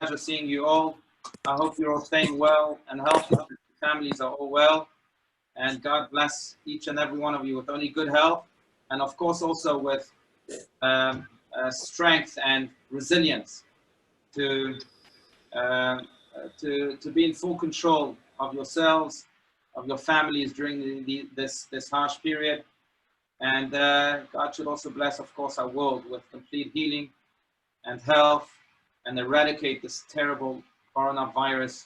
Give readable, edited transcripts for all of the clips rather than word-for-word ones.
pleasure seeing you all. I hope you're all staying well and healthy. Families are all well. And God bless each and every one of you with only good health. And of course, also with strength and resilience to be in full control of yourselves, of your families during this harsh period. And God should also bless, of course, our world with complete healing and health, and eradicate this terrible coronavirus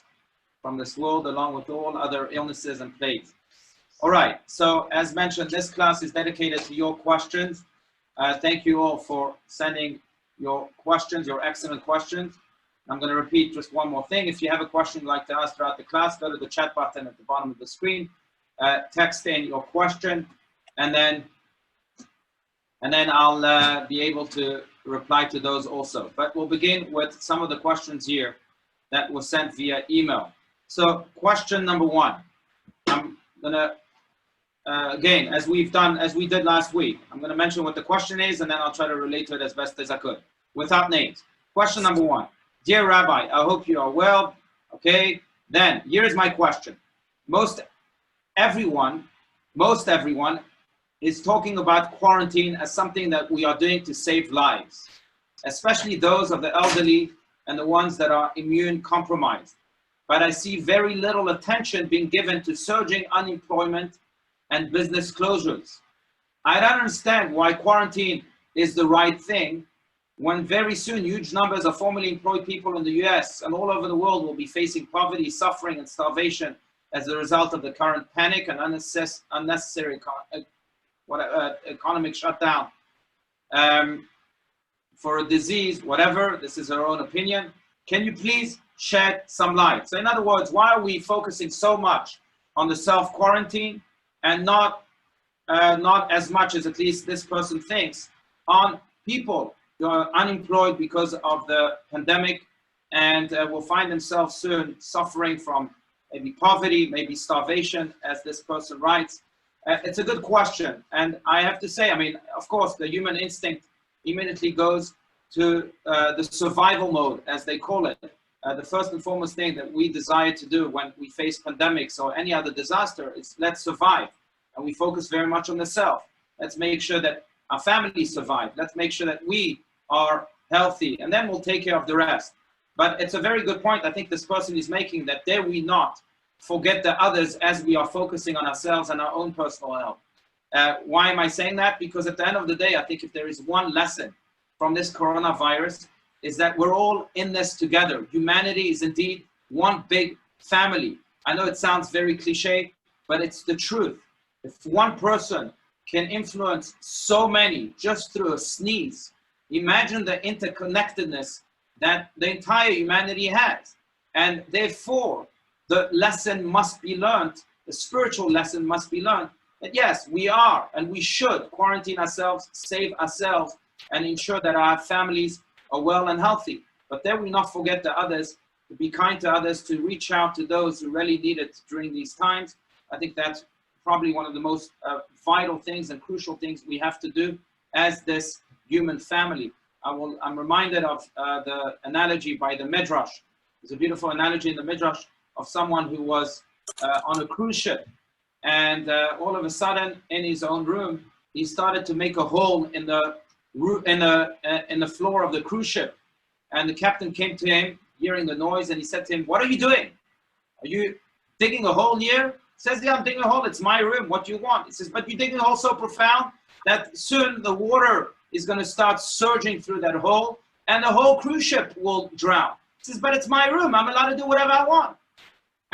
from this world, along with all other illnesses and plagues. All right, so as mentioned, this class is dedicated to your questions. Thank you all for sending your questions, your excellent questions. I'm going to repeat just one more thing. If you have a question you'd like to ask throughout the class, go to the chat button at the bottom of the screen, text in your question, and then I'll be able to reply to those also. But we'll begin with some of the questions here that were sent via email. So question number one, I'm gonna, again, as we did last week, I'm gonna mention what the question is, and then I'll try to relate to it as best as I could, without names. Question number one, dear Rabbi, I hope you are well. Okay, then here's my question. Most everyone is talking about quarantine as something that we are doing to save lives, especially those of the elderly and the ones that are immune compromised. But I see very little attention being given to surging unemployment and business closures. I don't understand why quarantine is the right thing when very soon huge numbers of formerly employed people in the US and all over the world will be facing poverty, suffering, and starvation as a result of the current panic and unnecessary economic shutdown for a disease, whatever. This is our own opinion. Can you please shed some light? So in other words, why are we focusing so much on the self-quarantine and not as much as at least this person thinks on people who are unemployed because of the pandemic and will find themselves soon suffering from maybe poverty, maybe starvation, as this person writes? It's a good question, and I have to say, I mean, of course, the human instinct immediately goes to the survival mode, as they call it. The first and foremost thing that we desire to do when we face pandemics or any other disaster is let's survive, and we focus very much on the self. Let's make sure that our families survive. Let's make sure that we are healthy, and then we'll take care of the rest. But it's a very good point I think this person is making, that dare we not forget the others as we are focusing on ourselves and our own personal health. Why am I saying that? Because at the end of the day, I think if there is one lesson from this coronavirus, is that we're all in this together. Humanity is indeed one big family. I know it sounds very cliche, but it's the truth. If one person can influence so many just through a sneeze, imagine the interconnectedness that the entire humanity has. And therefore, the lesson must be learned, the spiritual lesson must be learned, that yes, we are and we should quarantine ourselves, save ourselves, and ensure that our families are well and healthy. But then we not forget the others, to be kind to others, to reach out to those who really need it during these times. I think that's probably one of the most vital things and crucial things we have to do as this human family. I'm reminded of the analogy by the Midrash. There's a beautiful analogy in the Midrash of someone who was on a cruise ship, and all of a sudden in his own room he started to make a hole in the floor of the cruise ship, and the captain came to him hearing the noise, and he said to him, "What are you doing? Are you digging a hole here?" He says, "Yeah, I'm digging a hole. It's my room. What do you want?" He says, "But you're digging a hole so profound that soon the water is going to start surging through that hole and the whole cruise ship will drown." He says, "But it's my room. I'm allowed to do whatever I want."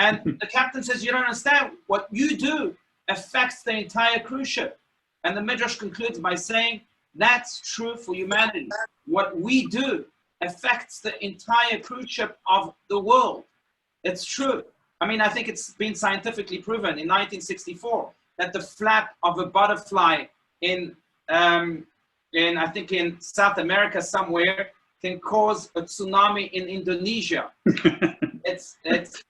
And the captain says, "You don't understand. What you do affects the entire cruise ship." And the Midrash concludes by saying, that's true for humanity. What we do affects the entire cruise ship of the world. It's true. I mean, I think it's been scientifically proven in 1964 that the flap of a butterfly in I think in South America somewhere can cause a tsunami in Indonesia. It's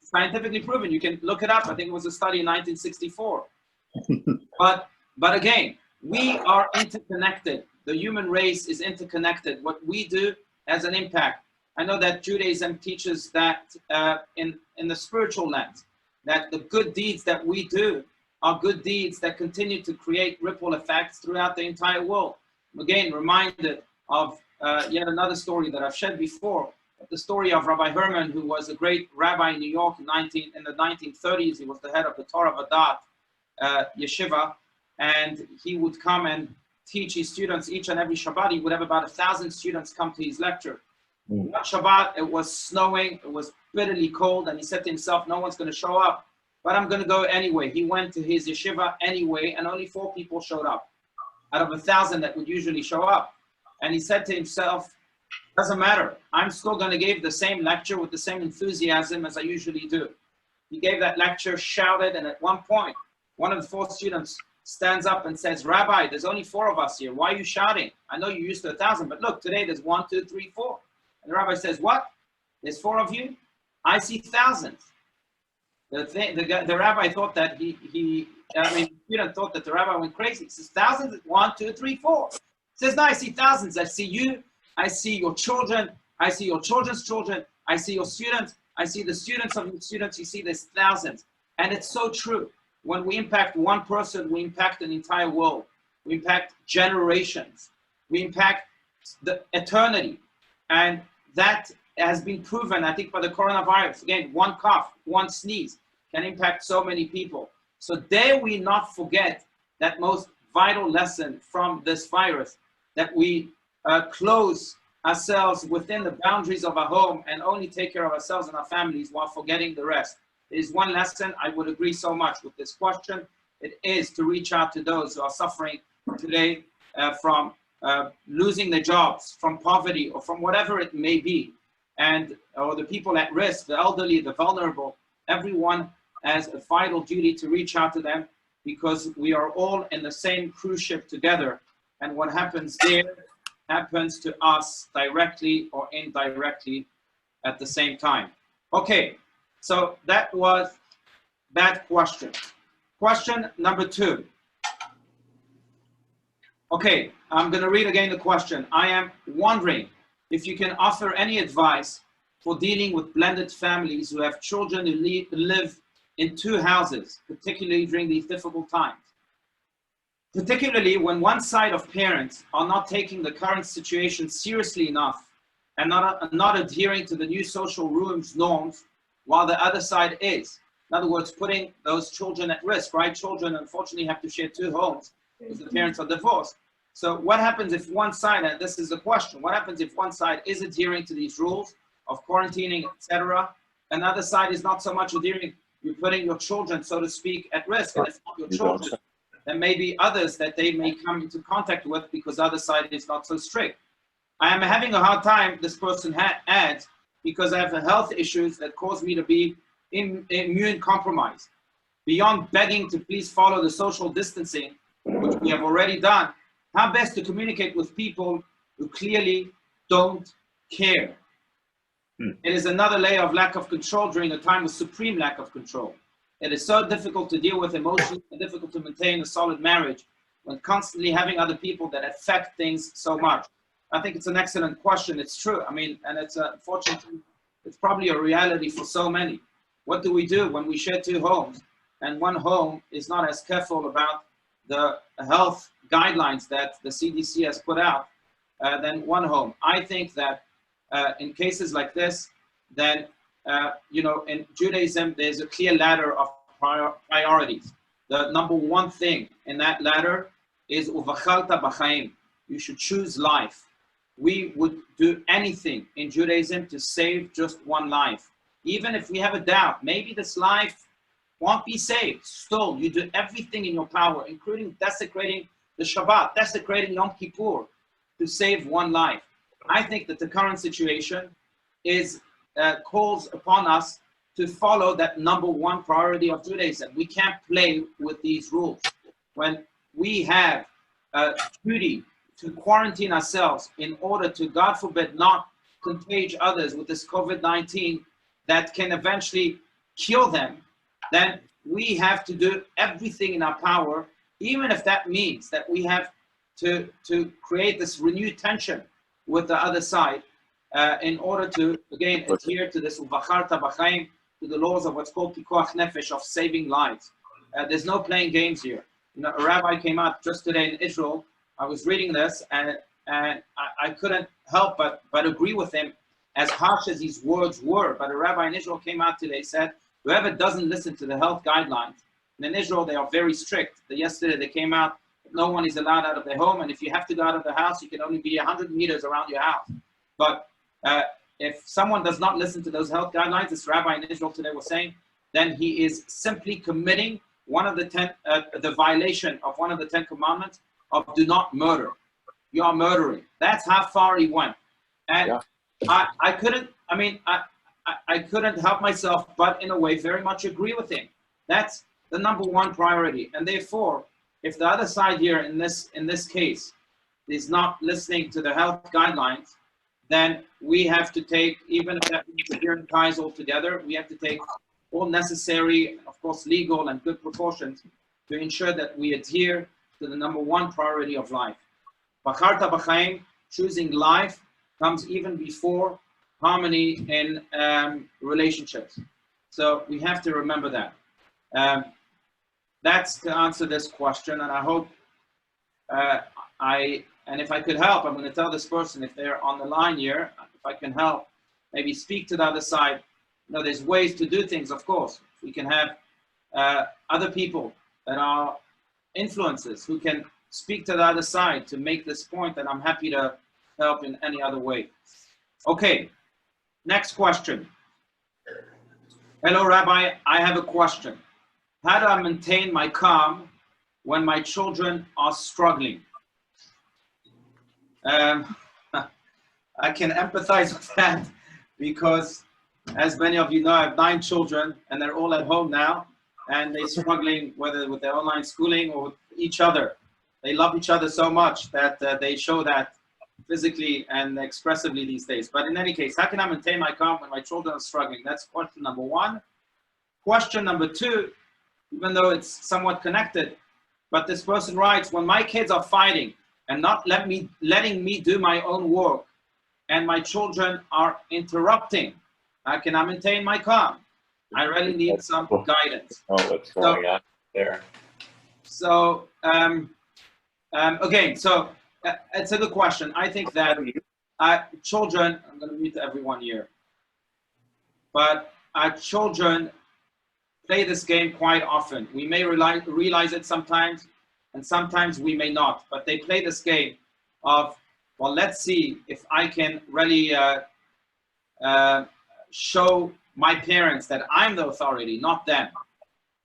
scientifically proven. You can look it up. I think it was a study in 1964. But again, we are interconnected. The human race is interconnected. What we do has an impact. I know that Judaism teaches that in the spiritual lens, that the good deeds that we do are good deeds that continue to create ripple effects throughout the entire world. I'm again reminded of yet another story that I've shared before, the story of Rabbi Herman, who was a great rabbi in New York in the 1930s. He was the head of the Torah Vadat yeshiva, and he would come and teach his students each and every Shabbat. He would have about 1,000 students come to his lecture. One Shabbat, it was snowing, it was bitterly cold, and he said to himself, no one's going to show up, but I'm going to go anyway. He went to his yeshiva anyway, and only 4 people showed up out of 1,000 that would usually show up. And he said to himself, doesn't matter, I'm still going to give the same lecture with the same enthusiasm as I usually do. He gave that lecture, shouted, and at one point, one of the 4 students stands up and says, Rabbi, there's only 4 of us here. Why are you shouting? I know you're used to 1,000, but look, today there's 1, 2, 3, 4. And the rabbi says, what? There's 4 of you? I see thousands. The rabbi thought that the student thought that the rabbi went crazy. He says, thousands? 1, 2, 3, 4. He says, no, I see thousands. I see you. I see your children. I see your children's children. I see your students. I see the students of your students. You see there's thousands. And it's so true. When we impact one person, we impact an entire world. We impact generations. We impact the eternity. And that has been proven, I think, by the coronavirus. Again, one cough, one sneeze can impact so many people. So dare we not forget that most vital lesson from this virus, that we close ourselves within the boundaries of our home and only take care of ourselves and our families while forgetting the rest. There is one lesson. I would agree so much with this question. It is to reach out to those who are suffering today from losing their jobs, from poverty, or from whatever it may be, or the people at risk, the elderly, the vulnerable. Everyone has a vital duty to reach out to them, because we are all in the same cruise ship together, and what happens there happens to us directly or indirectly at the same time. Okay, so that was that question. Question number 2. Okay, I'm going to read again the question. I am wondering if you can offer any advice for dealing with blended families who have children who live in 2 houses, particularly during these difficult times. Particularly when one side of parents are not taking the current situation seriously enough and not adhering to the new social rules, norms, while the other side is. In other words, putting those children at risk, right? Children, unfortunately, have to share 2 homes because the parents are divorced. So what happens if one side, and this is the question, what happens if one side is adhering to these rules of quarantining, etc., another side is not so much adhering? You're putting your children, so to speak, at risk, and it's not your children. There may be others that they may come into contact with because the other side is not so strict. I am having a hard time, this person adds, because I have health issues that cause me to be immune compromised. Beyond begging to please follow the social distancing, which we have already done, how best to communicate with people who clearly don't care? It is another layer of lack of control during a time of supreme lack of control. It is so difficult to deal with emotions and difficult to maintain a solid marriage when constantly having other people that affect things so much. I think it's an excellent question. It's true. I mean, and it's unfortunately, it's probably a reality for so many. What do we do when we share 2 homes and one home is not as careful about the health guidelines that the CDC has put out than one home? I think that in cases like this, then, in Judaism, there's a clear ladder of priorities. The number 1 thing in that ladder is uvachalta b'chaim. You should choose life. We would do anything in Judaism to save just one life. Even if we have a doubt, maybe this life won't be saved. Still, you do everything in your power, including desecrating the Shabbat, desecrating Yom Kippur, to save one life. I think that the current situation is calls upon us to follow that number 1 priority of Judaism. We can't play with these rules. When we have a duty to quarantine ourselves in order to, God forbid, not contage others with this COVID-19 that can eventually kill them, then we have to do everything in our power, even if that means that we have to create this renewed tension with the other side, in order to, again, adhere to this uvacharta b'chaim, to the laws of what's called pikuach nefesh, of saving lives. There's no playing games here. You know, a rabbi came out just today in Israel. I was reading this, and I couldn't help but agree with him, as harsh as his words were. But a rabbi in Israel came out today, said, whoever doesn't listen to the health guidelines, and in Israel they are very strict. Yesterday they came out, no one is allowed out of their home, and if you have to go out of the house, you can only be 100 meters around your house. But if someone does not listen to those health guidelines, this rabbi in Israel today was saying, then he is simply committing one of the violation of one of the 10 commandments of do not murder. You are murdering. That's how far he went. And yeah. I couldn't help myself, but in a way, very much agree with him. That's the number one priority. And therefore, if the other side here in this case is not listening to the health guidelines, then we have to take, even if that means adhering ties altogether, we have to take all necessary, of course, legal and good precautions to ensure that we adhere to the number one priority of life. Bacharta b'chaim, choosing life, comes even before harmony in relationships. So we have to remember that. That's to answer this question, and I hope and if I could help, I'm going to tell this person, if they're on the line here, if I can help, maybe speak to the other side. You know, there's ways to do things, of course. We can have other people that are influencers who can speak to the other side to make this point, and I'm happy to help in any other way. Okay, next question. Hello, Rabbi, I have a question. How do I maintain my calm when my children are struggling? I can empathize with that because, as many of you know, I have 9 children and they're all at home now, and they're struggling whether with their online schooling or with each other. They love each other so much that they show that physically and expressively these days. But in any case, how can I maintain my calm when my children are struggling? That's question number 1. Question number 2, even though it's somewhat connected, but this person writes, when my kids are fighting and not letting me do my own work, and my children are interrupting, how can I maintain my calm? I really need some guidance. Oh, what's going on there? So, again, so it's a good question. I think that children, I'm going to mute everyone here, but our children play this game quite often. We may realize it sometimes, and sometimes we may not, but they play this game of, well, let's see if I can really show my parents that I'm the authority, not them.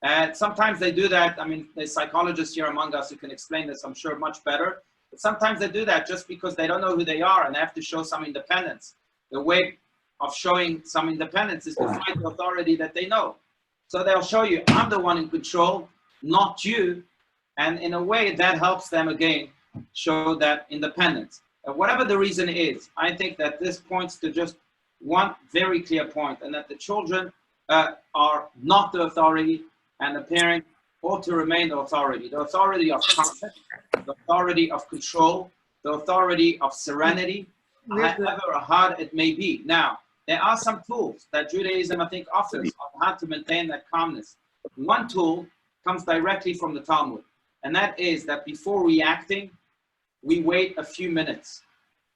And sometimes they do that. I mean, there's psychologists here among us who can explain this, I'm sure, much better. But sometimes they do that just because they don't know who they are and they have to show some independence. The way of showing some independence is to find the authority that they know. So they'll show you, I'm the one in control, not you. And in a way, that helps them, again, show that independence. Whatever the reason is, I think that this points to just one very clear point, and that the children are not the authority, and the parent ought to remain the authority of comfort, the authority of control, the authority of serenity, however hard it may be. Now, there are some tools that Judaism, I think, offers on how to maintain that calmness. One tool comes directly from the Talmud, and that is that before reacting, we wait a few minutes.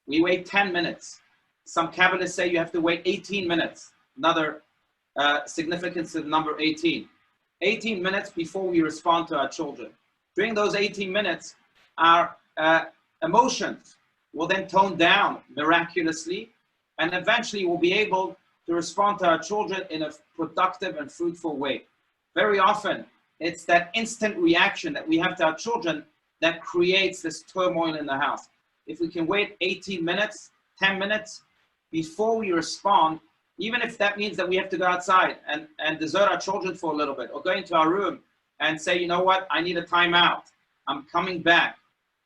We wait 10 minutes. Some Kabbalists say you have to wait 18 minutes. Another significance of the number 18. 18 minutes before we respond to our children. During those 18 minutes, our emotions will then tone down miraculously, and eventually we'll be able to respond to our children in a productive and fruitful way. Very often, it's that instant reaction that we have to our children that creates this turmoil in the house. If we can wait 18 minutes, 10 minutes before we respond, even if that means that we have to go outside and desert our children for a little bit, or go into our room and say, you know what, I need a timeout. I'm coming back.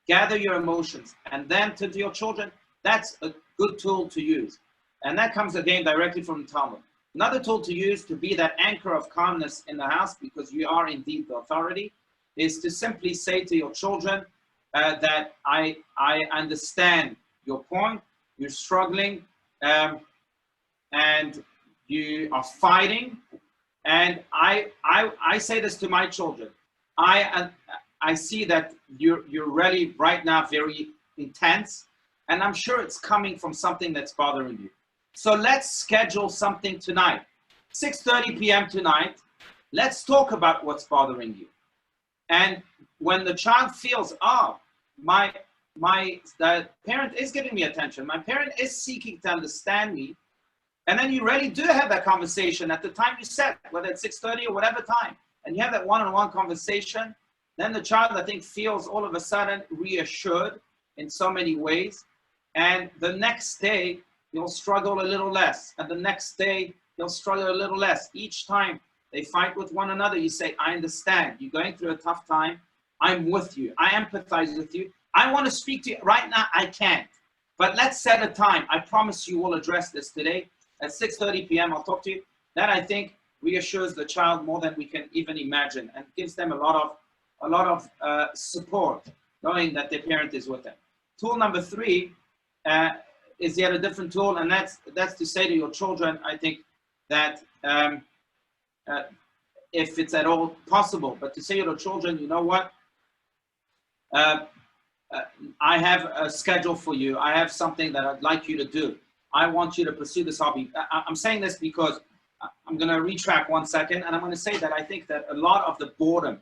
Gather your emotions and then to your children. That's a good tool to use. And that comes again directly from the Talmud. Another tool to use to be that anchor of calmness in the house, because you are indeed the authority, is to simply say to your children that I understand your point. You're struggling. and you are fighting. And I say this to my children. I see that you're really right now very intense, and I'm sure it's coming from something that's bothering you. So let's schedule something tonight, 6:30 p.m. tonight. Let's talk about what's bothering you. And when the child feels, oh, the parent is giving me attention, my parent is seeking to understand me, and then you really do have that conversation at the time you set, whether it's 6:30 or whatever time, and you have that one-on-one conversation, then the child, I think, feels all of a sudden reassured in so many ways. And the next day, you'll struggle a little less. And the next day, you'll struggle a little less. Each time they fight with one another, you say, I understand. You're going through a tough time. I'm with you. I empathize with you. I want to speak to you. Right now, I can't. But let's set a time. I promise you we'll address this today. At 6:30 p.m., I'll talk to you. That, I think, reassures the child more than we can even imagine, and gives them a lot of support, knowing that their parent is with them. Tool number 3 is yet a different tool, and that's to say to your children, I think, that if it's at all possible, but to say to your children, you know what, I have a schedule for you. I have something that I'd like you to do. I want you to pursue this hobby. I'm saying this because I'm going to retract 1 second, and I'm going to say that I think that a lot of the boredom,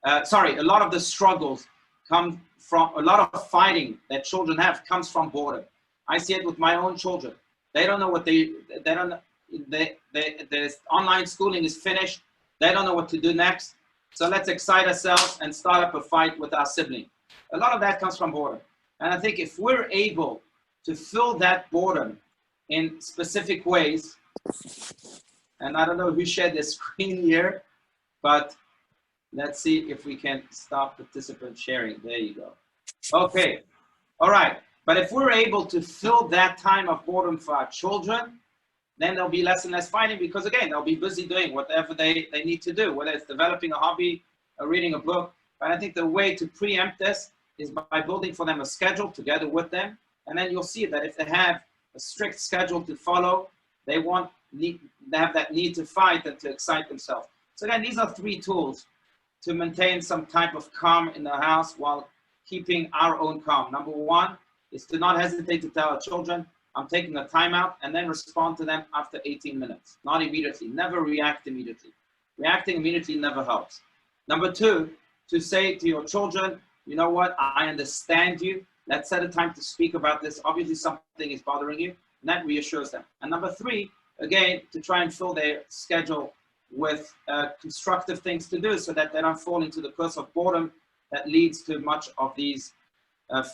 a lot of the struggles come from, a lot of fighting that children have comes from boredom. I see it with my own children. They don't know what the online schooling is finished. They don't know what to do next. So let's excite ourselves and start up a fight with our sibling. A lot of that comes from boredom. And I think if we're able to fill that boredom in specific ways, and I don't know who shared the screen here, but let's see if we can stop participant sharing. There you go. Okay. All right. But if we're able to fill that time of boredom for our children, then there'll be less and less fighting, because again, they'll be busy doing whatever they need to do, whether it's developing a hobby or reading a book. But I think the way to preempt this is by building for them a schedule together with them. And then you'll see that if they have a strict schedule to follow, they have that need to fight and to excite themselves. So again, these are 3 tools to maintain some type of calm in the house while keeping our own calm. Number 1 is to not hesitate to tell our children, I'm taking a timeout, and then respond to them after 18 minutes. Not immediately. Never react immediately. Reacting immediately never helps. Number 2, to say to your children, you know what, I understand you. Let's set a time to speak about this. Obviously, something is bothering you, and that reassures them. And number 3, again, to try and fill their schedule with constructive things to do so that they don't fall into the curse of boredom that leads to much of these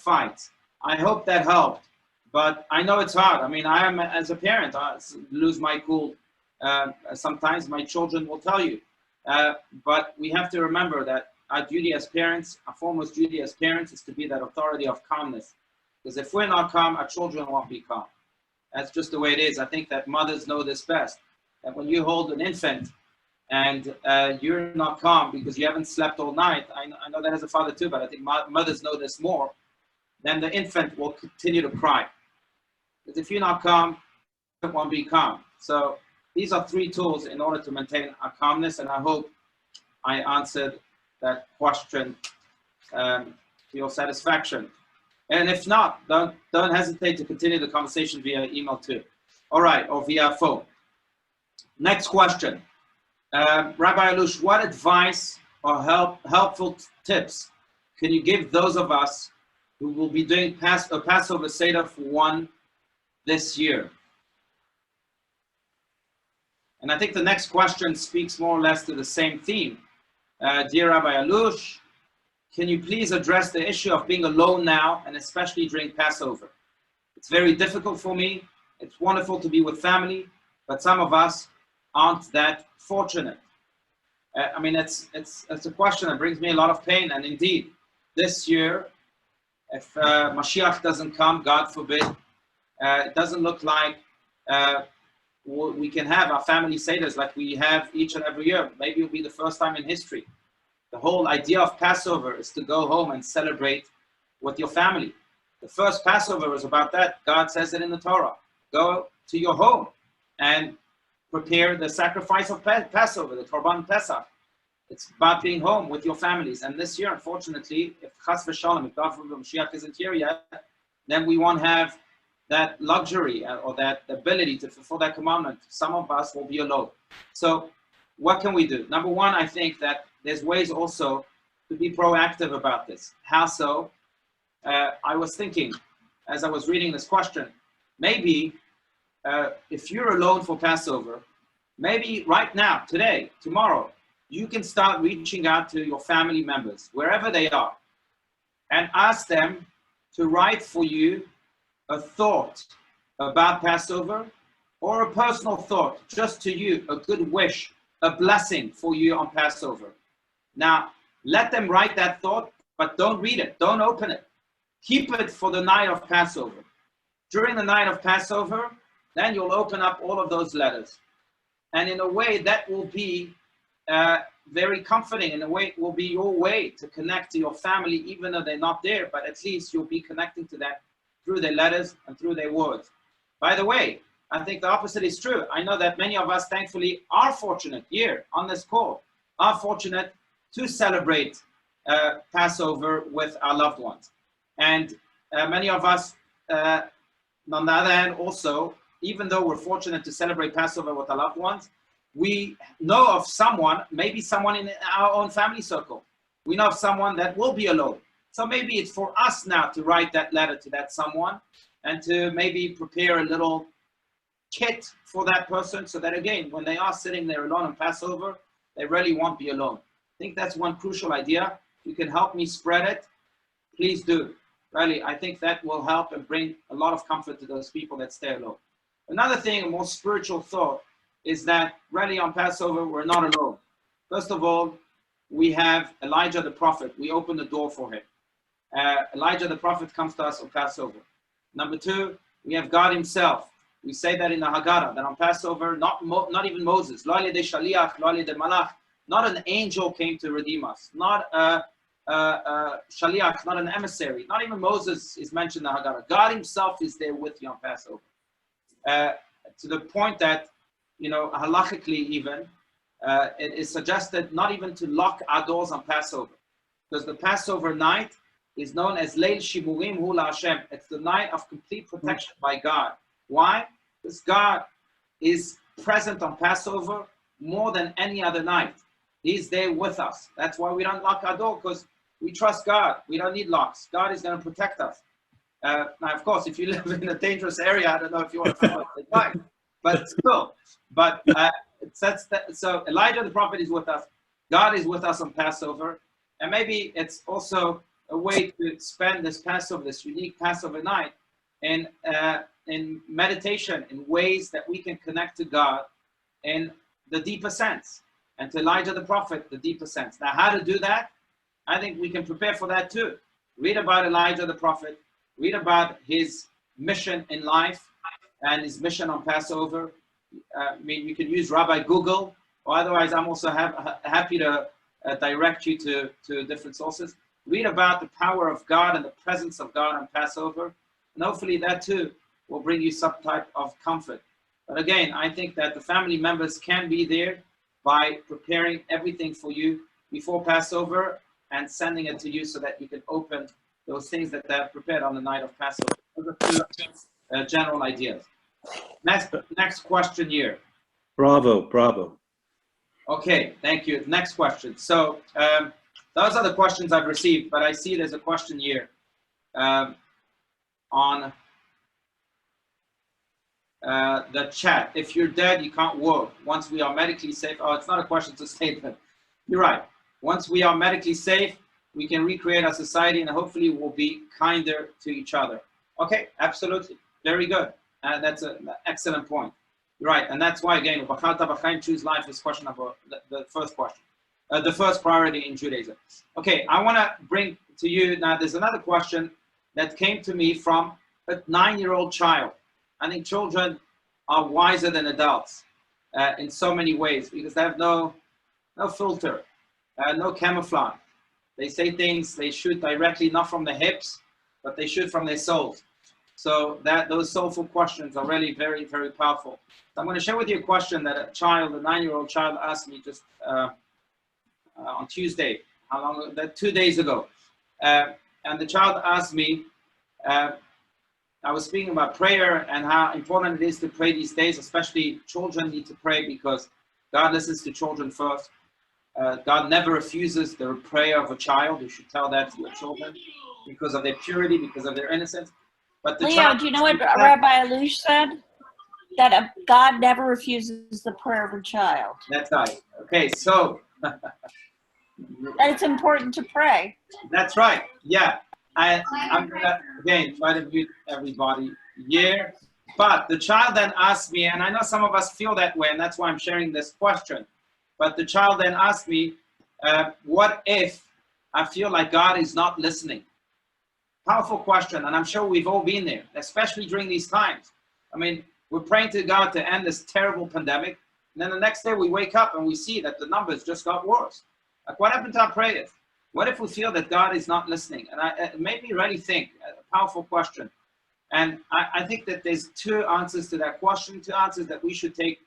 fights. I hope that helped, but I know it's hard. I mean, I am, as a parent, I lose my cool. Sometimes my children will tell you, but we have to remember that our duty as parents, our foremost duty as parents, is to be that authority of calmness. Because if we're not calm, our children won't be calm. That's just the way it is. I think that mothers know this best. That when you hold an infant and you're not calm because you haven't slept all night, I know that as a father too, but I think mothers know this more, then the infant will continue to cry. Because if you're not calm, it won't be calm. So these are 3 tools in order to maintain our calmness, and I hope I answered that question to your satisfaction. And if not, don't hesitate to continue the conversation via email too. All right, or via phone. Next question. Rabbi Allouche, what advice or helpful tips can you give those of us who will be doing a Passover Seder for one this year? And I think the next question speaks more or less to the same theme. Dear Rabbi Allouche, can you please address the issue of being alone now, and especially during Passover? It's very difficult for me. It's wonderful to be with family, but some of us aren't that fortunate. I mean, it's a question that brings me a lot of pain. And indeed, this year, if Mashiach doesn't come, God forbid, it doesn't look like we can have our family seders like we have each and every year. Maybe it'll be the first time in history. The whole idea of Passover is to go home and celebrate with your family. The first Passover is about that. God says it in the Torah. go to your home and prepare the sacrifice of Passover, the Korban Pesach. It's about being home with your families. And this year, unfortunately, if Chas v'Shalom, if God forbid Mashiach isn't here yet, then we won't have that luxury or that ability to fulfill that commandment. Some of us will be alone. So what can we do? Number one, I think that there's ways also to be proactive about this. How so? I was thinking, as I was reading this question, maybe if you're alone for Passover, maybe right now, today, tomorrow, you can start reaching out to your family members, wherever they are, and ask them to write for you a thought about Passover, or a personal thought, just to you, a good wish, a blessing for you on Passover. Now, let them write that thought, but don't read it, don't open it. Keep it for the night of Passover. During the night of Passover, then you'll open up all of those letters. And in a way, that will be very comforting. In a way, it will be your way to connect to your family, even though they're not there, but at least you'll be connecting to them through their letters and through their words. By the way, I think the opposite is true. I know that many of us, thankfully, are fortunate here on this call, are fortunate to celebrate Passover with our loved ones. And many of us, on the other hand, also, even though we're fortunate to celebrate Passover with our loved ones, we know of someone, maybe someone in our own family circle. We know of someone that will be alone. So maybe it's for us now to write that letter to that someone and to maybe prepare a little kit for that person so that, again, when they are sitting there alone on Passover, they really won't be alone. I think that's one crucial idea. If you can help me spread it, please do. Really, I think that will help and bring a lot of comfort to those people that stay alone. Another thing, a more spiritual thought, is that really on Passover, we're not alone. First of all, we have Elijah the prophet. We open the door for him. Elijah the prophet comes to us on Passover. Number two, we have God himself. We say that in the Haggadah, that on Passover, not even Moses, lo al yedei shaliach, lo al yedei malach, not an angel came to redeem us, not a shaliach, not an emissary, not even Moses is mentioned in the Haggadah. God himself is there with you on Passover. To the point that, you know, halachically even, it is suggested not even to lock our doors on Passover, because the Passover night is known as Leil Shimurim Hu LaHashem. It's the night of complete protection by God. Why? Because God is present on Passover more than any other night. He's there with us. That's why we don't lock our door, because we trust God. We don't need locks. God is going to protect us. Now, of course, if you live in a dangerous area, I don't know if you want to follow the advice, but still. But so Elijah the prophet is with us. God is with us on Passover. And maybe it's also a way to spend this Passover, this unique Passover night, in meditation, in ways that we can connect to God in the deeper sense, and to Elijah the prophet, the deeper sense. Now, how to do that? I think we can prepare for that too. Read about Elijah the prophet, read about his mission in life and his mission on Passover. I mean, you can use Rabbi Google, or otherwise I'm also happy to direct you to different sources. Read about the power of God and the presence of God on Passover, and hopefully that too will bring you some type of comfort. But again, I think that the family members can be there by preparing everything for you before Passover and sending it to you so that you can open those things that they've prepared on the night of Passover. Those are two general ideas. Next question here. Bravo. Okay, thank you. Next question. So those are the questions I've received, but I see there's a question here on the chat. If you're dead, you can't work. Once we are medically safe, oh, it's not a question, it's a statement. You're right. Once we are medically safe, we can recreate our society and hopefully we'll be kinder to each other. Okay, absolutely. Very good. That's an excellent point. You're right. And that's why, again, choose life is question number, the first question. The first priority in Judaism. Okay, I want to bring to you, now there's another question that came to me from a 9-year-old child. I think children are wiser than adults in so many ways because they have no filter, no camouflage. They say things, they shoot directly, not from the hips, but they shoot from their souls. So those soulful questions are really very, very powerful. So I'm going to share with you a question that a 9-year-old child asked me just on Tuesday, 2 days ago. And the child asked me, I was speaking about prayer and how important it is to pray these days, especially children need to pray because God listens to children first. God never refuses the prayer of a child. You should tell that to your children because of their purity, because of their innocence. But the Leo, child, do you know what Rabbi Allouche said? That God never refuses the prayer of a child. That's right. Okay, so. That it's important to pray. That's right. Yeah. I'm going to, again, try to mute everybody here. But the child then asked me, and I know some of us feel that way, and that's why I'm sharing this question. But the child then asked me, what if I feel like God is not listening? Powerful question, and I'm sure we've all been there, especially during these times. I mean, we're praying to God to end this terrible pandemic, and then the next day we wake up and we see that the numbers just got worse. Like, what happened to our prayers? What if we feel that God is not listening? And it made me really think, a powerful question. And I think that there's two answers to that question, two answers that we should take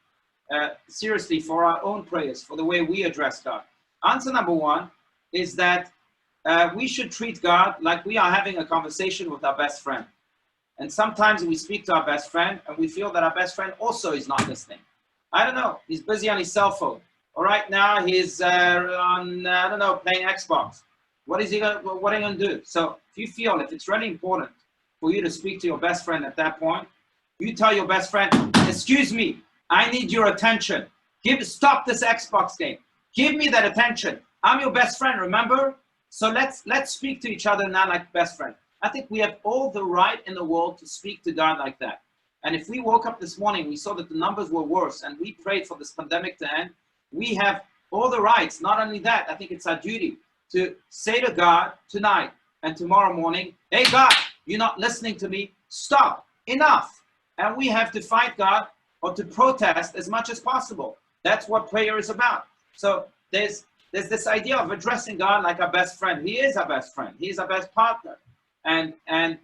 seriously for our own prayers, for the way we address God. Answer number one is that we should treat God like we are having a conversation with our best friend. And sometimes we speak to our best friend and we feel that our best friend also is not listening. I don't know, he's busy on his cell phone. Or right now he's on, I don't know, playing Xbox. What are you going to do? So if it's really important for you to speak to your best friend at that point, you tell your best friend, excuse me, I need your attention. Stop this Xbox game. Give me that attention. I'm your best friend, remember? So let's speak to each other now like best friend. I think we have all the right in the world to speak to God like that. And if we woke up this morning, we saw that the numbers were worse and we prayed for this pandemic to end, we have all the rights. Not only that, I think it's our duty to say to God tonight and tomorrow morning, hey God, you're not listening to me. Stop. Enough. And we have to fight God or to protest as much as possible. That's what prayer is about. So there's this idea of addressing God like our best friend. He is our best friend. He is our best partner. And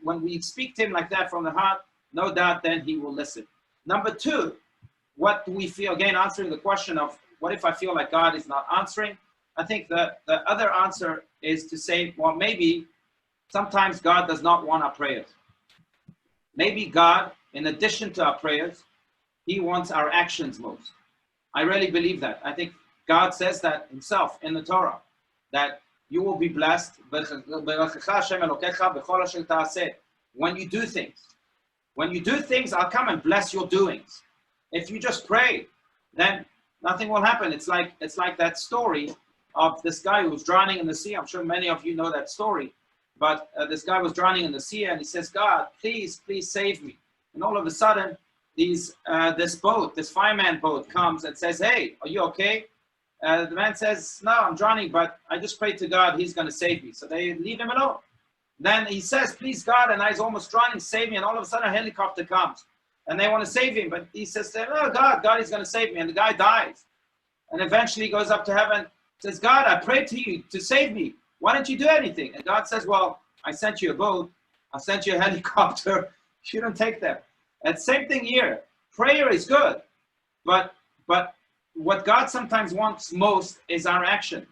when we speak to him like that from the heart, no doubt then he will listen. Number two, what do we feel? Again, answering the question of what if I feel like God is not answering? I think the other answer is to say, well, maybe sometimes God does not want our prayers. Maybe God, in addition to our prayers, he wants our actions most. I really believe that. I think God says that himself in the Torah, that you will be blessed when you do things. When you do things, I'll come and bless your doings. If you just pray, then nothing will happen. It's like that story of this guy who was drowning in the sea. I'm sure many of you know that story. But this guy was drowning in the sea and he says, God, please, please save me. And all of a sudden, this fireman boat comes and says, hey, are you okay? The man says, no, I'm drowning, but I just prayed to God, he's going to save me. So they leave him alone. Then he says, please God, and he's almost drowning, save me. And all of a sudden a helicopter comes and they want to save him. But he says, no, God is going to save me. And the guy dies. And eventually he goes up to heaven, says, God, I prayed to you to save me. Why didn't you do anything? And God says, well, I sent you a boat. I sent you a helicopter. You don't take them. And same thing here. Prayer is good. But what God sometimes wants most is our action.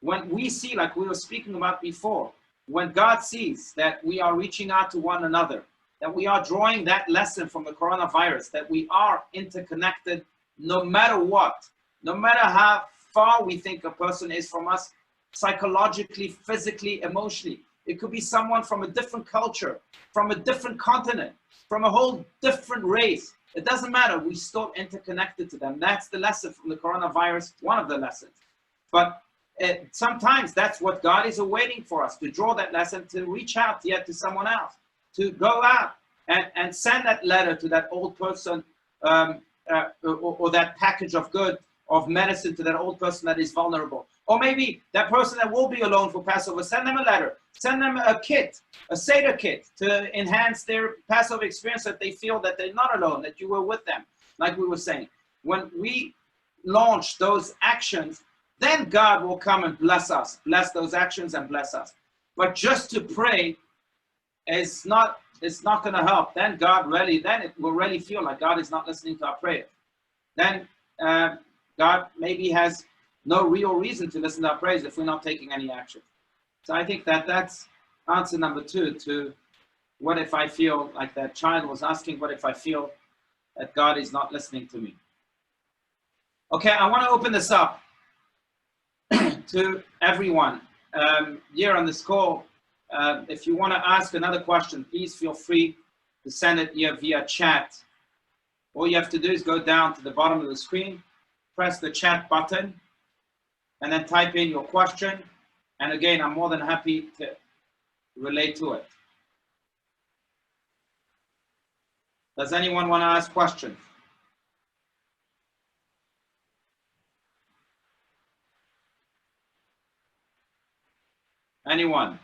When we see, like we were speaking about before, when God sees that we are reaching out to one another, that we are drawing that lesson from the coronavirus, that we are interconnected no matter what, no matter how far we think a person is from us, psychologically, physically, emotionally. It could be someone from a different culture, from a different continent, from a whole different race. It doesn't matter. We're still interconnected to them. That's the lesson from the coronavirus, one of the lessons. But sometimes that's what God is awaiting for us, to draw that lesson, to reach out yet to someone else, to go out and send that letter to that old person or that package of good, of medicine to that old person that is vulnerable. Or maybe that person that will be alone for Passover, send them a letter, send them a kit, a Seder kit to enhance their Passover experience, that they feel that they're not alone, that you were with them, like we were saying. When we launch those actions, then God will come and bless us, bless those actions and bless us. But just to pray is not it's not going to help. Then it will really feel like God is not listening to our prayer. Then God maybe has no real reason to listen to our prayers if we're not taking any action. So I think that's answer number 2 to what if I feel like that child was asking, what if I feel that God is not listening to me? Okay, I want to open this up to everyone here on this call. If you want to ask another question, please feel free to send it here via chat. All you have to do is go down to the bottom of the screen, press the chat button, and then type in your question. And again, I'm more than happy to relate to it. Does anyone want to ask questions? Anyone?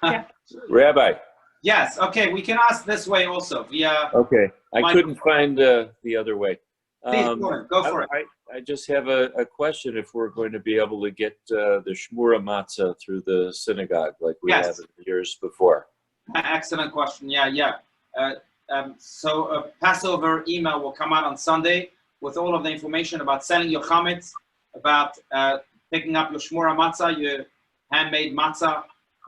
Yeah. Rabbi. Yes, okay, we can ask this way also via. Okay, I Mike. couldn't find the other way. Please, go for it. I just have a question if we're going to be able to get the Shmura Matzah through the synagogue like we Yes. have in the years before. Excellent question. Yeah. So a Passover email will come out on Sunday with all of the information about selling your chametz, about picking up your shmura matzah, your handmade matzah,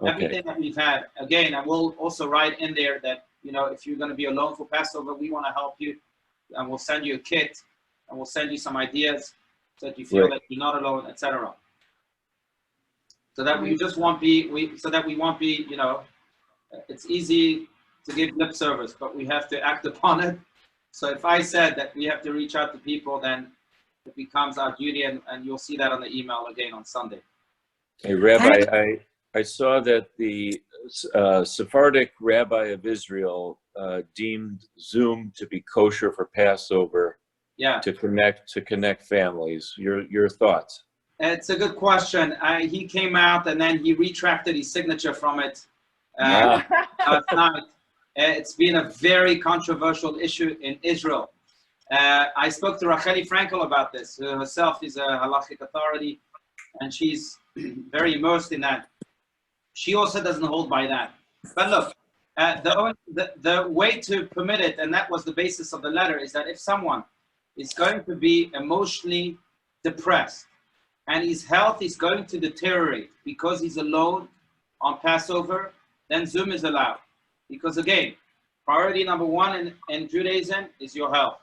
everything that we've had. Again, I will also write in there that, you know, if you're going to be alone for Passover, we want to help you, and we'll send you a kit, and we'll send you some ideas so that you feel that you're not alone, etc. So that we just won't be, you know, it's easy to give lip service, but we have to act upon it. So if I said that we have to reach out to people, then it becomes our duty, and you'll see that on the email again on Sunday. Hey, Rabbi, I saw that the Sephardic Rabbi of Israel deemed Zoom to be kosher for Passover. Yeah. To connect families. Your thoughts? It's a good question. He came out and then he retracted his signature from it last night. It's been a very controversial issue in Israel. I spoke to Racheli Frankel about this, who herself is a halachic authority, and she's very immersed in that. She also doesn't hold by that. But look, the way to permit it, and that was the basis of the letter, is that if someone is going to be emotionally depressed and his health is going to deteriorate because he's alone on Passover, then Zoom is allowed. Because again, priority number 1 in Judaism is your health.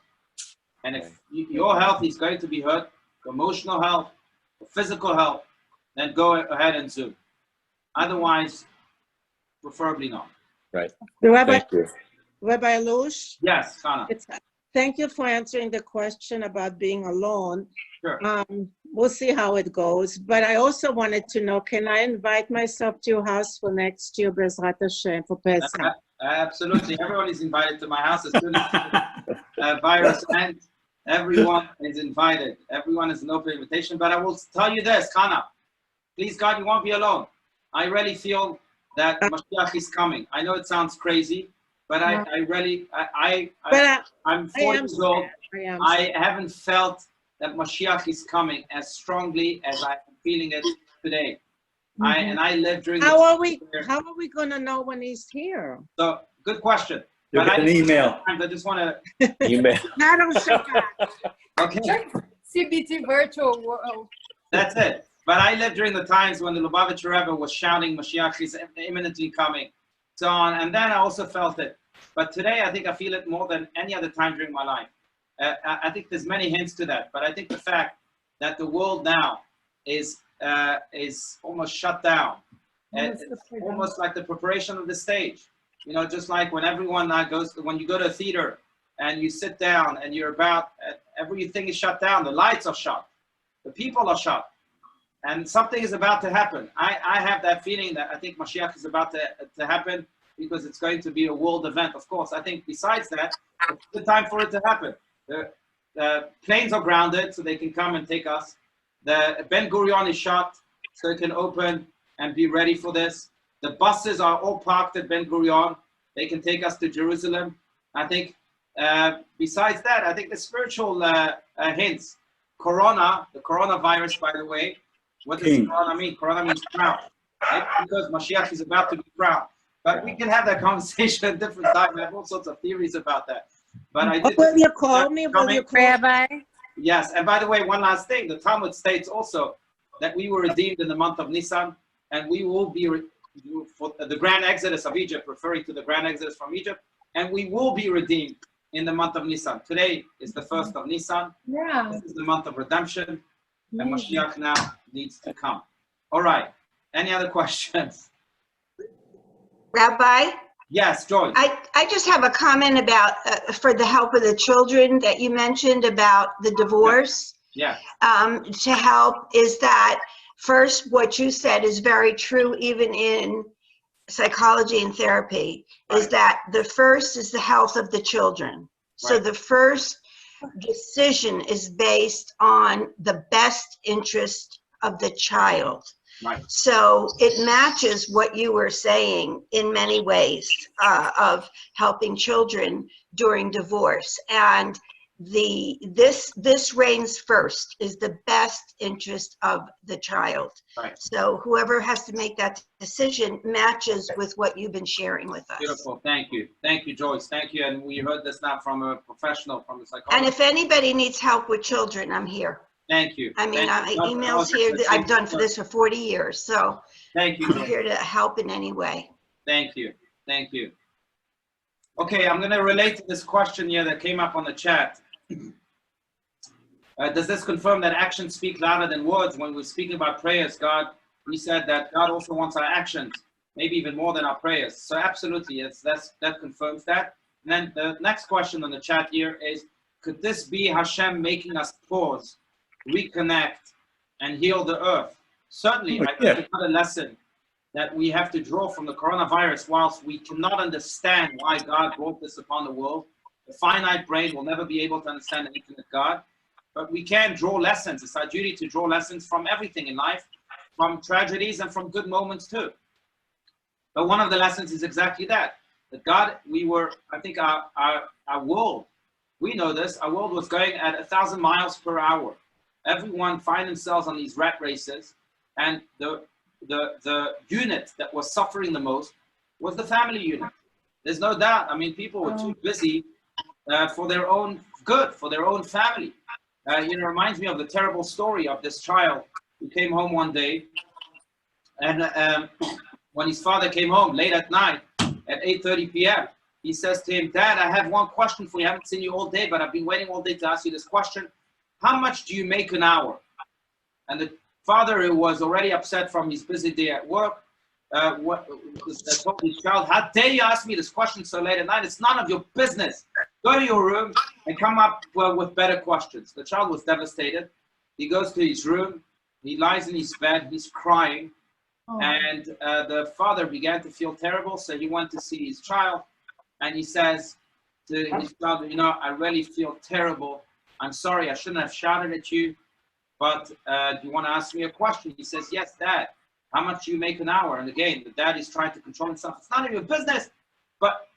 And if your health is going to be hurt, emotional health, physical health, then go ahead and Zoom. Otherwise, preferably not. Right. Rabbi Allouche? Yes, Hannah. Thank you for answering the question about being alone. Sure. We'll see how it goes. But I also wanted to know, can I invite myself to your house for next year, Bezrat Hashem, for Pesach? Absolutely. Everyone is invited to my house as soon as the virus ends. Everyone is invited. Everyone is an open invitation. But I will tell you this, Hannah. Please, God, you won't be alone. I really feel that Mashiach is coming. I know it sounds crazy, but I'm 40 years old. I haven't felt that Mashiach is coming as strongly as I'm feeling it today. And I live during. How are we going to know when he's here? So good question. You'll get an email. I just want to email. Okay. CBT virtual world. That's it. But I lived during the times when the Lubavitcher Rebbe was shouting Mashiach is imminently coming, so on. And then I also felt it. But today I think I feel it more than any other time during my life. I think there's many hints to that. But I think the fact that the world now is almost shut down. It's almost like the preparation of the stage. You know, just like when everyone when you go to a theater and you sit down and you're everything is shut down. The lights are shut. The people are shut. And something is about to happen. I have that feeling that I think Mashiach is about to happen because it's going to be a world event. Of course, I think besides that, it's the time for it to happen. The planes are grounded so they can come and take us. The Ben Gurion is shut so it can open and be ready for this. The buses are all parked at Ben Gurion. They can take us to Jerusalem. I think besides that, I think the spiritual hints. The coronavirus, by the way. What does corona mean? Corona means crown. Right? Because Mashiach is about to be crowned. But we can have that conversation at a different time. I have all sorts of theories about that. But I did. Will you call me? Will you call Rabbi? Yes, and by the way, one last thing. The Talmud states also that we were redeemed in the month of Nisan, and we will be for the grand exodus of Egypt, referring to the grand exodus from Egypt, and we will be redeemed in the month of Nisan. Today is the 1st of Nisan. Yeah. This is the month of redemption, and Mashiach now needs to come. All right. Any other questions? Rabbi, Yes, Joyce. I just have a comment about, for the help of the children that you mentioned about the divorce. Yeah. To help is that first, what you said is very true even in psychology and therapy, is Right. that the first is the health of the children. So Right. the first decision is based on the best interest of the child. Right. So it matches what you were saying in many ways of helping children during divorce. And this reigns first, is the best interest of the child. Right. So whoever has to make that decision matches with what you've been sharing with us. Beautiful. Thank you. Thank you, Joyce. Thank you. And we heard this now from a professional, from a And psychologist. if anybody needs help with children, I'm here. Thank you. I mean, Thank you. emails here that I've done for this for 40 years, so Thank you, I'm Joyce. here to help in any way. Thank you. Thank you. Okay, I'm going to relate to this question here that came up on the chat. Does this confirm that actions speak louder than words? When we're speaking about prayers, we said that God also wants our actions, maybe even more than our prayers. So absolutely, that confirms that. And then the next question on the chat here is, could this be Hashem making us pause, reconnect, and heal the earth? Certainly, I think it's another lesson that we have to draw from the coronavirus. Whilst we cannot understand why God brought this upon the world, the finite brain will never be able to understand the infinite God. But we can draw lessons. It's our duty to draw lessons from everything in life, from tragedies and from good moments too. But one of the lessons is exactly that God, I think our world, we know this, our world was going at 1,000 miles per hour. Everyone find themselves on these rat races, and the unit that was suffering the most was the family unit. There's no doubt. I mean, people were too busy for their own good, for their own family. It reminds me of the terrible story of this child who came home one day, and when his father came home late at night at 8:30 p.m., he says to him, "Dad, I have one question for you. I haven't seen you all day, but I've been waiting all day to ask you this question. How much do you make an hour?" And the father, who was already upset from his busy day at work, told his child, "How dare you ask me this question so late at night? It's none of your business. Go to your room and come up with better questions." The child was devastated. He goes to his room. He lies in his bed. He's crying. And the father began to feel terrible. So he went to see his child. And he says to his child, "You know, I really feel terrible. I'm sorry. I shouldn't have shouted at you. But do you want to ask me a question?" He says, "Yes, Dad. How much do you make an hour?" And again, the dad is trying to control himself. "It's none of your business. But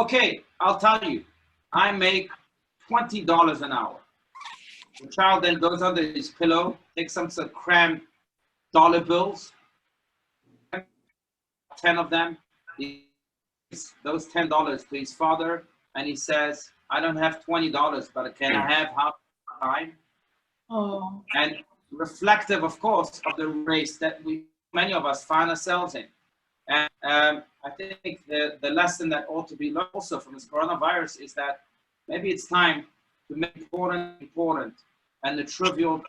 okay, I'll tell you. I make $20 an hour." The child then goes under his pillow, takes some crammed dollar bills, 10 of them. He gives those $10 to his father, and he says, "I don't have $20, but can I have half the time?" Oh. And reflective, of course, of the race that many of us find ourselves in. And I think the lesson that ought to be learned also from this coronavirus is that maybe it's time to make important, and the trivial.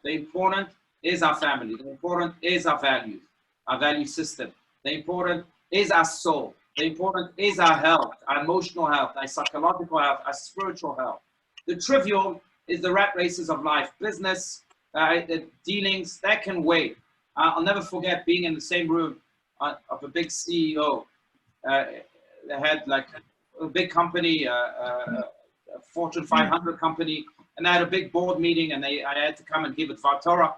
The important is our family. The important is our value system. The important is our soul. The important is our health, our emotional health, our psychological health, our spiritual health. The trivial is the rat races of life, business, the dealings, that can wait. I'll never forget being in the same room of a big CEO. They had like a big company, a Fortune 500 company, and they had a big board meeting, and I had to come and give it Dvar Torah.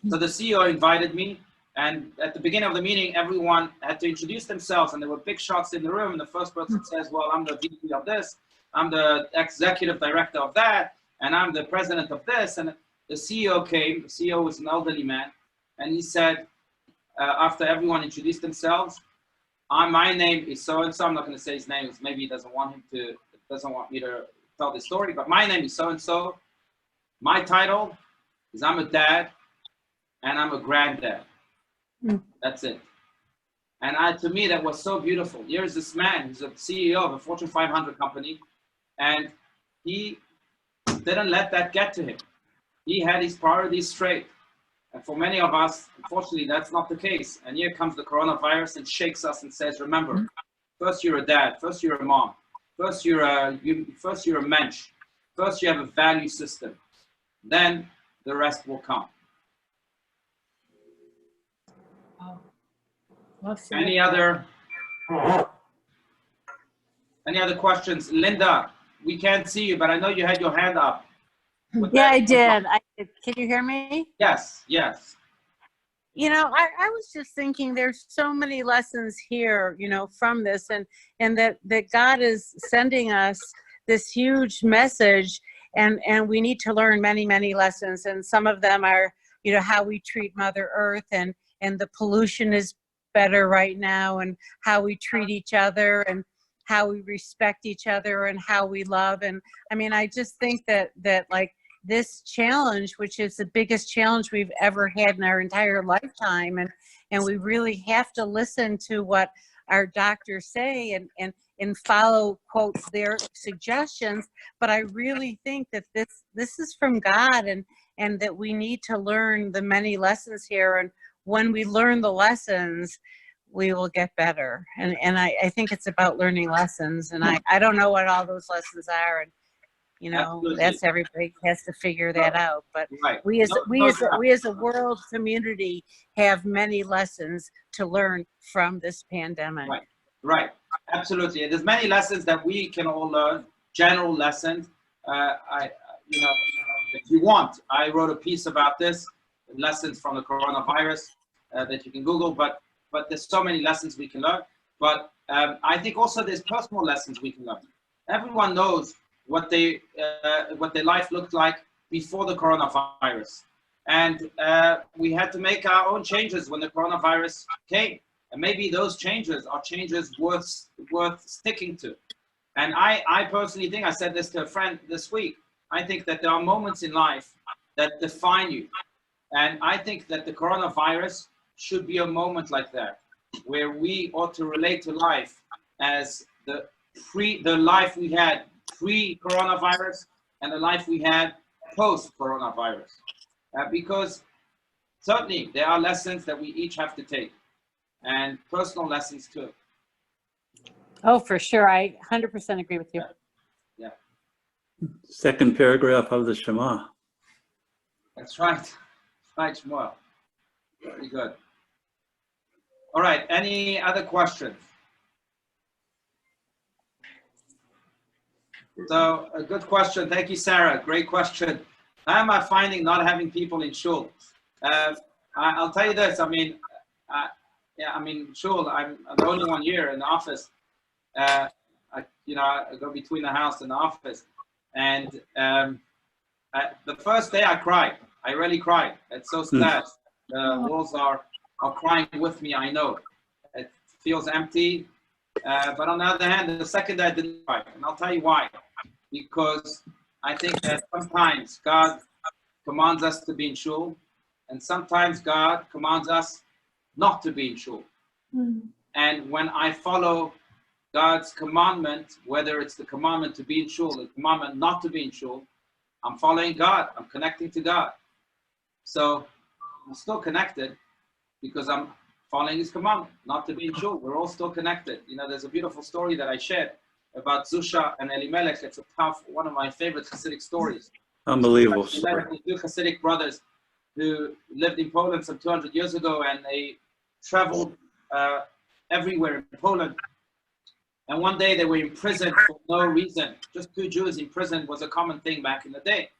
So the CEO invited me, and at the beginning of the meeting, everyone had to introduce themselves, and there were big shots in the room, and the first person says, "Well, I'm the VP of this, I'm the executive director of that, and I'm the president of this." And the CEO came. The CEO was an elderly man, and he said, after everyone introduced themselves. My name is so-and-so. I'm not going to say his name because maybe he doesn't want me to tell the story, but my name is so-and-so. My title is I'm a dad and I'm a granddad. That's it. And to me, that was so beautiful. Here's this man who's a CEO of a Fortune 500 company, and he didn't let that get to him. He had his priorities straight. And for many of us, unfortunately, that's not the case. And here comes the coronavirus and shakes us and says, remember, first you're a dad, first you're a mom, first you're a mensch, first you have a value system, then the rest will come. Any other questions? Linda, we can't see you, but I know you had your hand up. Yeah, I did. Can you hear me? Yes, yes. You know, I was just thinking there's so many lessons here, you know, from this, and that God is sending us this huge message, and we need to learn many, many lessons. And some of them are, you know, how we treat Mother Earth, and the pollution is better right now, and how we treat each other, and how we respect each other, and how we love. And I mean, I just think that like this challenge, which is the biggest challenge we've ever had in our entire lifetime, and we really have to listen to what our doctors say and follow, quote, their suggestions. But I really think that this is from God, and that we need to learn the many lessons here. And when we learn the lessons, we will get better. And I think it's about learning lessons. And I don't know what all those lessons are. And, you know, Absolutely. that's everybody has to figure that out. But Right. we as a world community have many lessons to learn from this pandemic. Right, right, absolutely. There's many lessons that we can all learn, general lessons. You know, if you want, I wrote a piece about this, lessons from the coronavirus that you can Google, but there's so many lessons we can learn. But I think also there's personal lessons we can learn. Everyone knows what their life looked like before the coronavirus. And we had to make our own changes when the coronavirus came. And maybe those changes are changes worth sticking to. And I personally think, I said this to a friend this week, I think that there are moments in life that define you. And I think that the coronavirus should be a moment like that, where we ought to relate to life as the life we had pre-coronavirus and the life we had post-coronavirus. Because certainly there are lessons that we each have to take, and personal lessons too. Oh, for sure. I 100% agree with you. Yeah. Second paragraph of the Shema. That's right. Right, Shmuel. Very good. All right, any other questions? So, a good question. Thank you, Sarah. Great question. How am I finding not having people in shul? I'll tell you this. I mean, shul, I'm the only one here in the office. I go between the house and the office. And the first day I cried. I really cried. It's so sad. The walls are crying with me, I know. It feels empty. But on the other hand, the second day I didn't cry. And I'll tell you why. Because I think that sometimes God commands us to be in shul, and sometimes God commands us not to be in shul. And when I follow God's commandment, whether it's the commandment to be in shul, the commandment not to be in shul, I'm following God. I'm connecting to God. So I'm still connected because I'm following his commandment not to be in shul. We're all still connected. You know, there's a beautiful story that I shared about Zusha and Elimelech. It's one of my favorite Hasidic stories. Unbelievable story. Two Hasidic brothers who lived in Poland some 200 years ago, and they traveled everywhere in Poland. And one day they were imprisoned for no reason. Just two Jews in prison was a common thing back in the day.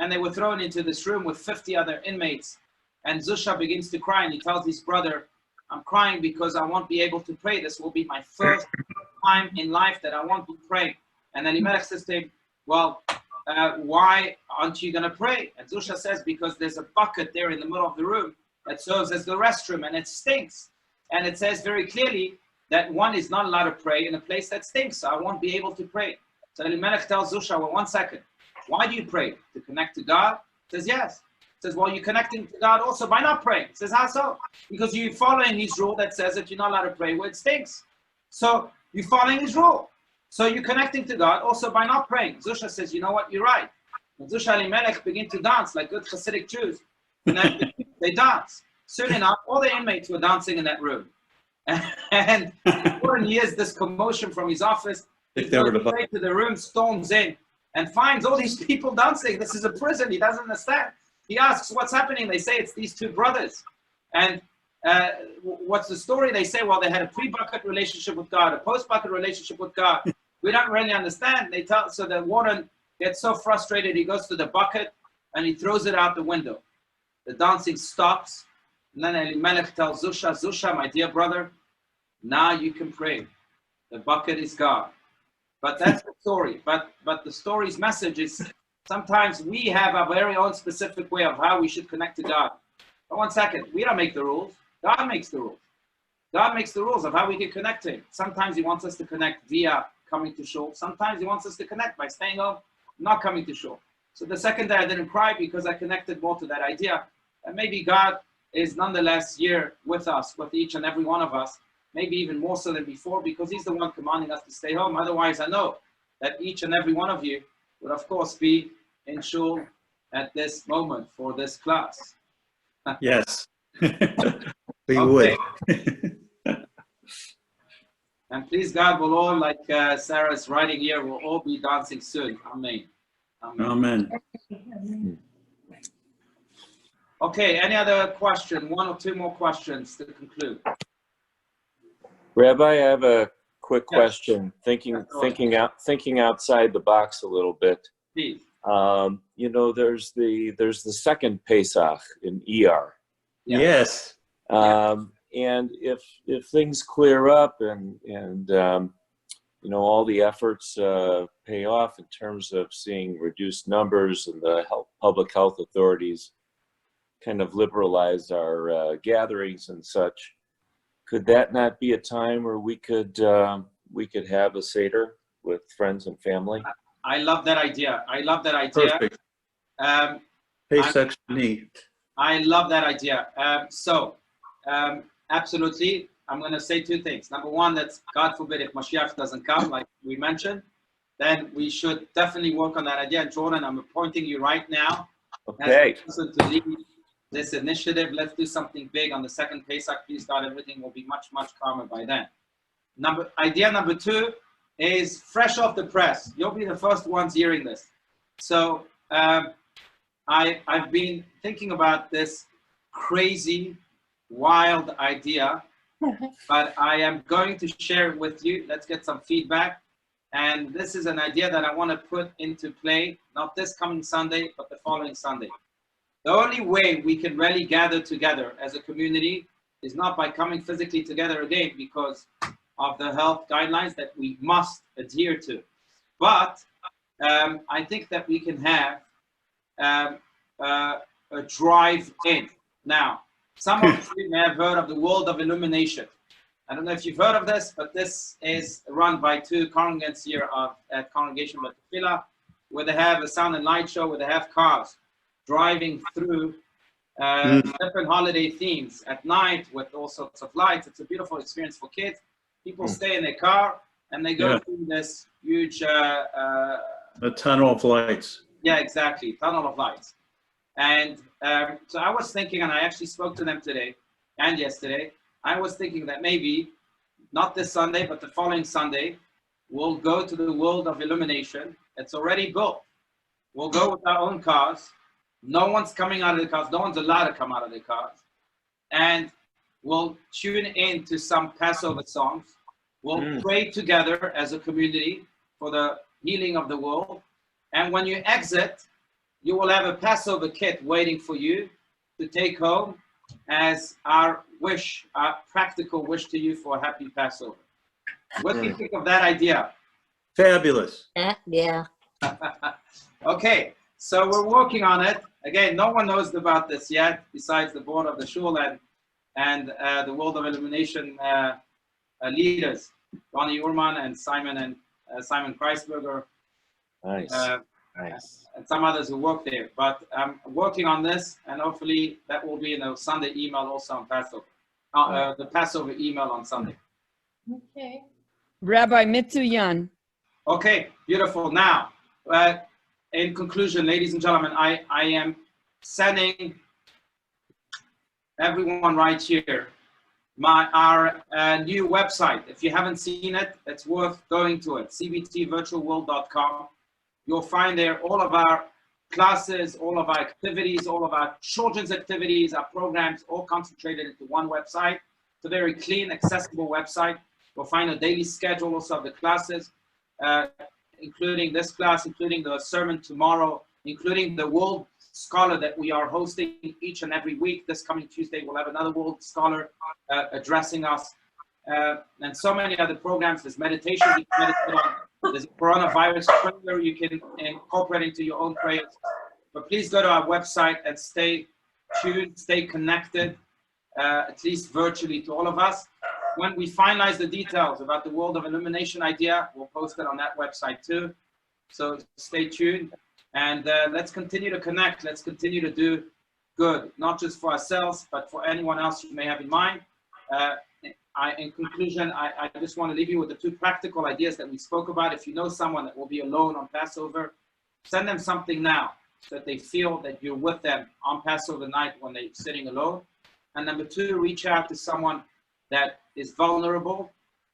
And they were thrown into this room with 50 other inmates. And Zusha begins to cry, and he tells his brother, I'm crying because I won't be able to pray. This will be my first time in life that I won't be praying. And then Elimelech says to him, well, why aren't you going to pray? And Zusha says, because there's a bucket there in the middle of the room, that serves as the restroom, and it stinks. And it says very clearly that one is not allowed to pray in a place that stinks. So I won't be able to pray. So Elimelech tells Zusha, well, 1 second. Why do you pray? To connect to God? He says, yes. He says, well, you're connecting to God also by not praying. He says, how so? Because you're following his rule that says that you're not allowed to pray where it stinks. So you're following his rule. So you're connecting to God also by not praying. Zusha says, you know what? You're right. And Zusha and Elimelech begin to dance like good Hasidic Jews. And then they dance. Soon enough, all the inmates were dancing in that room. And for years, this commotion from his office, he goes straight to the room, storms in, and finds all these people dancing. This is a prison. He doesn't understand. He asks, what's happening? They say it's these two brothers. And what's the story? They say, well, they had a pre-bucket relationship with God, a post-bucket relationship with God. We don't really understand. They tell, so the warden gets so frustrated, he goes to the bucket and he throws it out the window. The dancing stops. And then Elimelech tells Zusha, Zusha, my dear brother, now you can pray. The bucket is God. But that's the story. But the story's message is sometimes we have a very own specific way of how we should connect to God. But 1 second, we don't make the rules. God makes the rules. God makes the rules of how we can connect to him. Sometimes he wants us to connect via coming to shul. Sometimes he wants us to connect by staying home, not coming to shul. So the second day I didn't cry because I connected more to that idea. And maybe God is nonetheless here with us, with each and every one of us, maybe even more so than before, because he's the one commanding us to stay home. Otherwise, I know that each and every one of you would, of course, be in shul at this moment for this class. Yes, we would. And please God, will all, like Sarah's writing here, will all be dancing soon. Amen. Amen. Amen. Okay, any other question? 1 or 2 more questions to conclude. Rabbi, I have a quick Yes. question. Thinking outside the box a little bit. Please. You know, there's the second Pesach in ER. Yeah. Yes. And if things clear up and you know, all the efforts pay off in terms of seeing reduced numbers and the public health authorities kind of liberalize our gatherings and such, could that not be a time where we could have a Seder with friends and family? I love that idea. I love that idea. Perfect. Um, Pesach Sheni. I love that idea. Absolutely. I'm going to say 2 things. Number 1, that's God forbid if Mashiach doesn't come, like we mentioned, then we should definitely work on that idea. And Jordan, I'm appointing you right now Okay. as the person to lead this initiative. Let's do something big on the second Pesach. Please God, everything will be much, much calmer by then. Idea number 2 is fresh off the press. You'll be the first ones hearing this. So I've been thinking about this crazy, wild idea, but I am going to share it with you. Let's get some feedback. And this is an idea that I want to put into play, not this coming Sunday, but the following Sunday. The only way we can really gather together as a community is not by coming physically together again because of the health guidelines that we must adhere to. But I think that we can have a drive-in. Now, some of you may have heard of the World of Illumination. I don't know if you've heard of this, but this is run by 2 congregants here at Congregation Batufila, where they have a sound and light show, where they have cars driving through different holiday themes at night with all sorts of lights. It's a beautiful experience for kids. People stay in their car and they go through this huge... A tunnel of lights. Yeah, exactly. Tunnel of lights. And so I was thinking, and I actually spoke to them today and yesterday, I was thinking that maybe, not this Sunday, but the following Sunday, we'll go to the World of Illumination. It's already built. We'll go with our own cars. No one's coming out of the cars. No one's allowed to come out of the cars. And we'll tune in to some Passover songs. We'll pray together as a community for the healing of the world. And when you exit, you will have a Passover kit waiting for you to take home as our wish, our practical wish to you for a happy Passover. What do you think of that idea? Fabulous. Yeah. Okay, so we're working on it. again, no one knows about this yet, besides the board of the shul and the World of Illumination leaders, Ronnie Urman and Simon Kreisberger. Nice. Nice. And some others who work there. But I'm working on this, and hopefully that will be in a Sunday email also on Passover. The Passover email on Sunday. Okay. Rabbi Mitsuyan. Okay, beautiful. Now, in conclusion, ladies and gentlemen, I am sending everyone right here our new website. If you haven't seen it, it's worth going to it, cbtvirtualworld.com. You'll find there all of our classes, all of our activities, all of our children's activities, our programs, all concentrated into one website. It's a very clean, accessible website. You'll find a daily schedule also of the classes, including this class, including the sermon tomorrow, including the World Scholar that we are hosting each and every week. This coming Tuesday, we'll have another World Scholar addressing us, and so many other programs. There's meditation you can meditate on. There's a coronavirus prayer you can incorporate into your own prayers. But please go to our website and stay tuned, stay connected, at least virtually, to all of us. When we finalize the details about the World of Illumination idea, we'll post it on that website too. So stay tuned, and let's continue to connect. Let's continue to do good, not just for ourselves, but for anyone else you may have in mind. In conclusion, I just want to leave you with the two practical ideas that we spoke about. If you know someone that will be alone on Passover, send them something now so that they feel that you're with them on Passover night when they're sitting alone. And number two, reach out to someone that is vulnerable,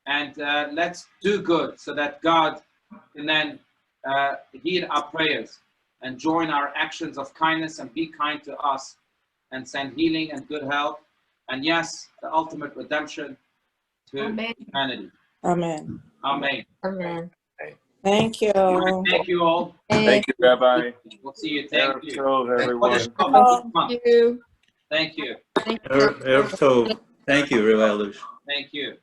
and let's do good so that God can then heed our prayers and join our actions of kindness and be kind to us and send healing and good health. And yes, the ultimate redemption to humanity. Amen. Amen. Amen. Thank you. Thank you all. Thank you, Rabbi. We'll see you. Thank you. Tov, everyone. Thank you. Thank you. Erev Tov. Thank you, Rabbi Allouche. Thank you.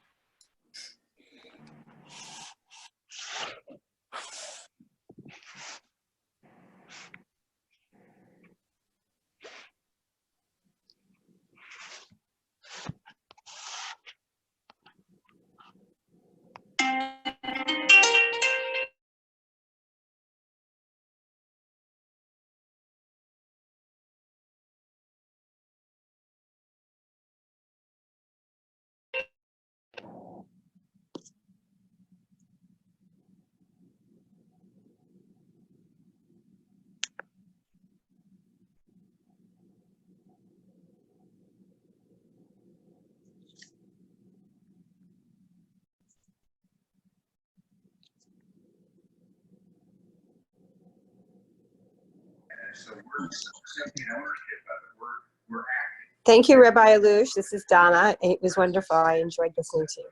Thank you, Rabbi Allouche. This is Donna. It was wonderful. I enjoyed listening to you.